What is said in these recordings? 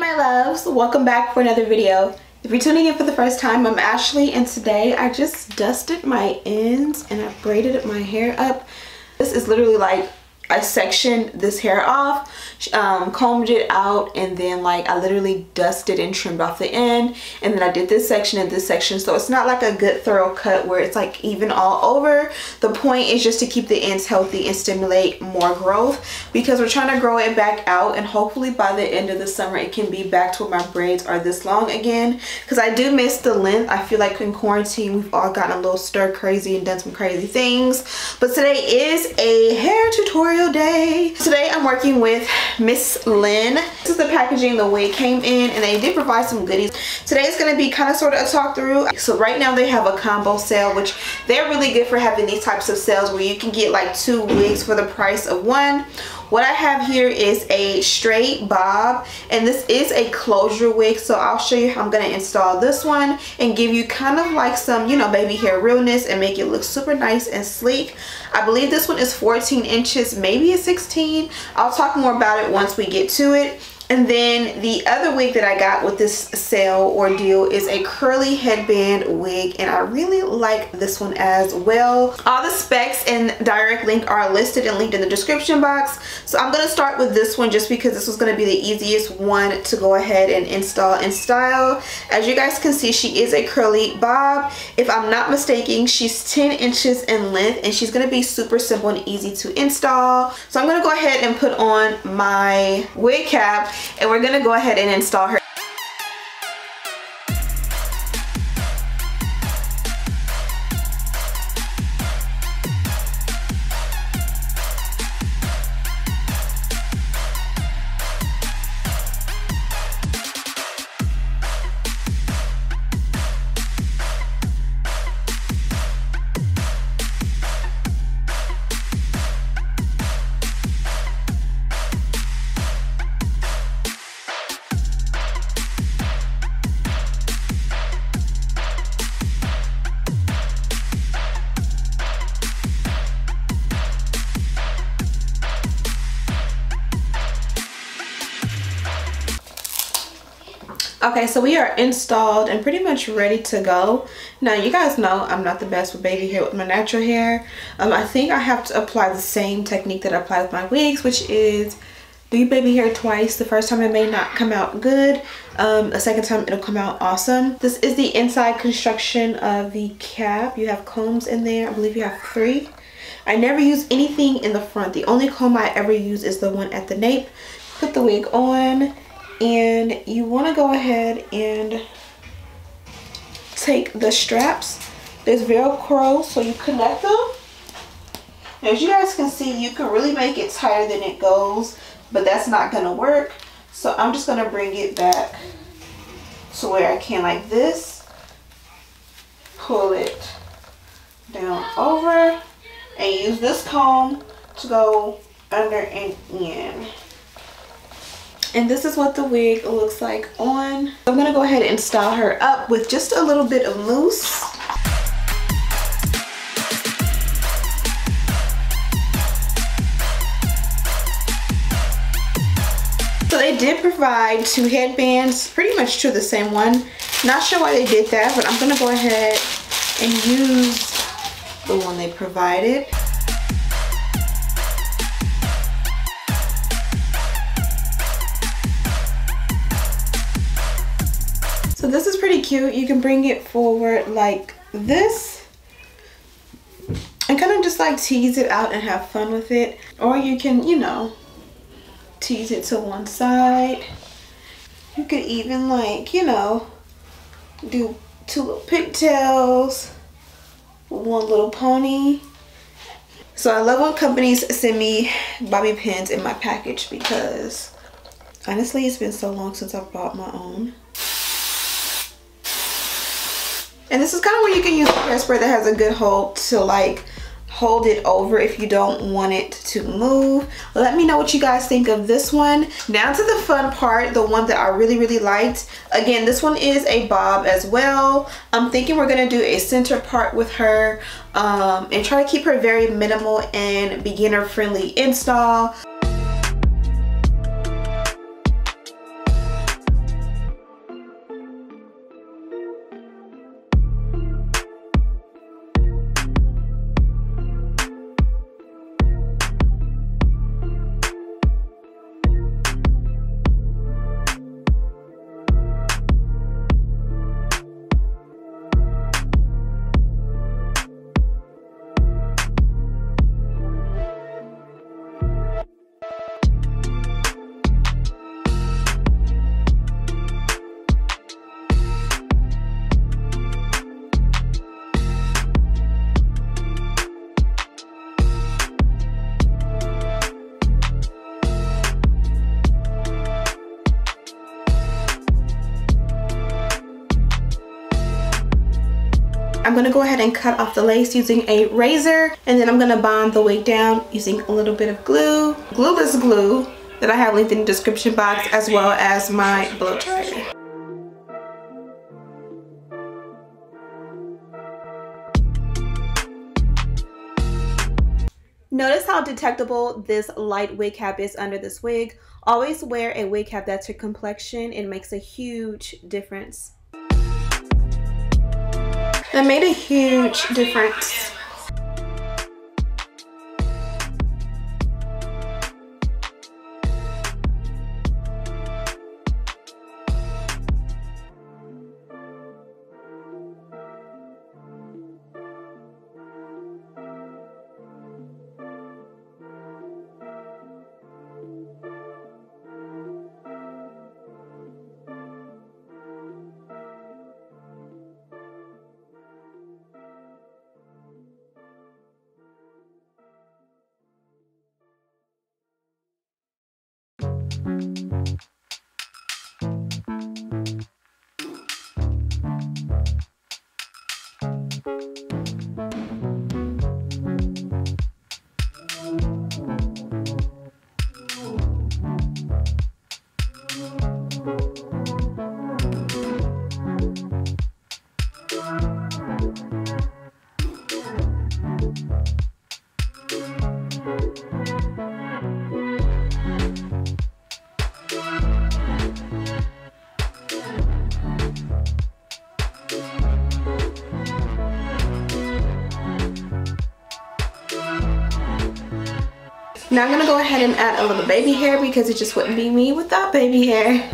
my loves, welcome back for another video. If you're tuning in for the first time, I'm Ashley, and today I just dusted my ends and I braided my hair up. This is literally like I sectioned this hair off, combed it out, and then like I literally dusted and trimmed off the end, and then I did this section and this section, so it's not like a good thorough cut where it's like even all over. The point is just to keep the ends healthy and stimulate more growth, because we're trying to grow it back out, and hopefully by the end of the summer it can be back to where my braids are this long again, because I do miss the length. I feel like in quarantine we've all gotten a little stir crazy and done some crazy things. But today is a hair tutorial day. Today I'm working with Mslynn. This is the packaging the way it came in, and they did provide some goodies. Today is going to be kind of sort of a talk through. So right now they have a combo sale, which they're really good for having these types of sales where you can get like 2 wigs for the price of 1. What I have here is a straight bob, and this is a closure wig, so I'll show you how I'm going to install this one and give you kind of like some, you know, baby hair realness and make it look super nice and sleek. I believe this one is 14 inches, maybe a 16. I'll talk more about it once we get to it. And then the other wig that I got with this sale or deal is a curly headband wig, and I really like this one as well. All the specs and direct link are listed and linked in the description box. So I'm going to start with this one just because this was going to be the easiest one to go ahead and install and style. As you guys can see, she is a curly bob. If I'm not mistaken, she's 10 inches in length, and she's going to be super simple and easy to install. So I'm going to go ahead and put on my wig cap, and we're gonna go ahead and install her. Okay, so we are installed and pretty much ready to go. Now, you guys know I'm not the best with baby hair with my natural hair. I think I have to apply the same technique that I apply with my wigs, which is do baby hair twice. The first time it may not come out good. The second time it'll come out awesome. This is the inside construction of the cap. You have combs in there. I believe you have 3. I never use anything in the front. The only comb I ever use is the one at the nape. Put the wig on, and you want to go ahead and take the straps. There's Velcro, so you connect them. As you guys can see, you can really make it tighter than it goes, but that's not going to work. So I'm just going to bring it back to where I can, like this. Pull it down over and use this comb to go under and in. And this is what the wig looks like on. I'm gonna go ahead and style her up with just a little bit of mousse. So they did provide 2 headbands, pretty much to the same one. Not sure why they did that, but I'm gonna go ahead and use the one they provided. So this is pretty cute. You can bring it forward like this and kind of just like tease it out and have fun with it. Or you can, you know, tease it to one side. You could even, like, you know, do 2 little pigtails, 1 little pony. So I love when companies send me bobby pins in my package, because honestly it's been so long since I've bought my own. And this is kind of where you can use a hairspray that has a good hold to like hold it over if you don't want it to move. Let me know what you guys think of this one. Now to the fun part, the one that I really liked. Again, this one is a bob as well. I'm thinking we're gonna do a center part with her and try to keep her very minimal and beginner friendly install. I'm gonna go ahead and cut off the lace using a razor, and then I'm gonna bond the wig down using a little bit of glue. Glueless glue that I have linked in the description box, as well as my blow dryer. Notice how detectable this light wig cap is under this wig. Always wear a wig cap that's your complexion. It makes a huge difference. That made a huge difference. Now I'm gonna go ahead and add a little baby hair because it just wouldn't be me without baby hair.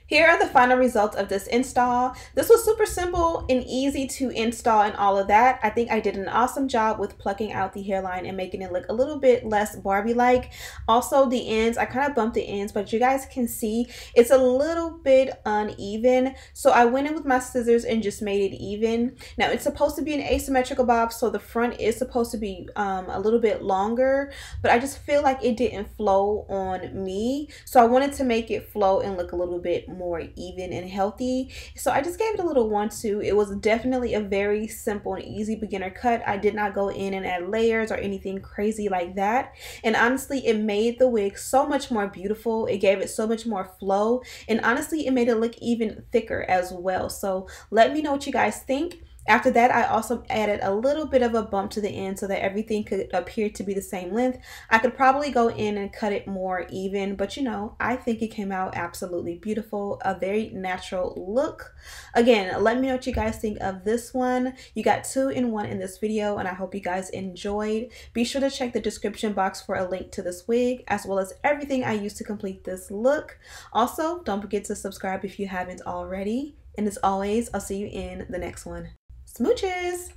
Here are the final results of this install. This was super simple and easy to install and all of that. I think I did an awesome job with plucking out the hairline and making it look a little bit less Barbie-like. Also the ends, I kind of bumped the ends, but you guys can see it's a little bit uneven. So I went in with my scissors and just made it even. Now it's supposed to be an asymmetrical bob, so the front is supposed to be a little bit longer, but I just feel like it didn't flow on me. So I wanted to make it flow and look a little bit more even and healthy. So I just gave it a little 1-2. It was definitely a very simple and easy beginner cut. I did not go in and add layers or anything crazy like that. And honestly, it made the wig so much more beautiful. It gave it so much more flow. And honestly, it made it look even thicker as well. So let me know what you guys think. After that, I also added a little bit of a bump to the end so that everything could appear to be the same length. I could probably go in and cut it more even, but you know, I think it came out absolutely beautiful, a very natural look. Again, let me know what you guys think of this one. You got 2 in 1 in this video, and I hope you guys enjoyed. Be sure to check the description box for a link to this wig, as well as everything I used to complete this look. Also, don't forget to subscribe if you haven't already. And as always, I'll see you in the next one. Smooches!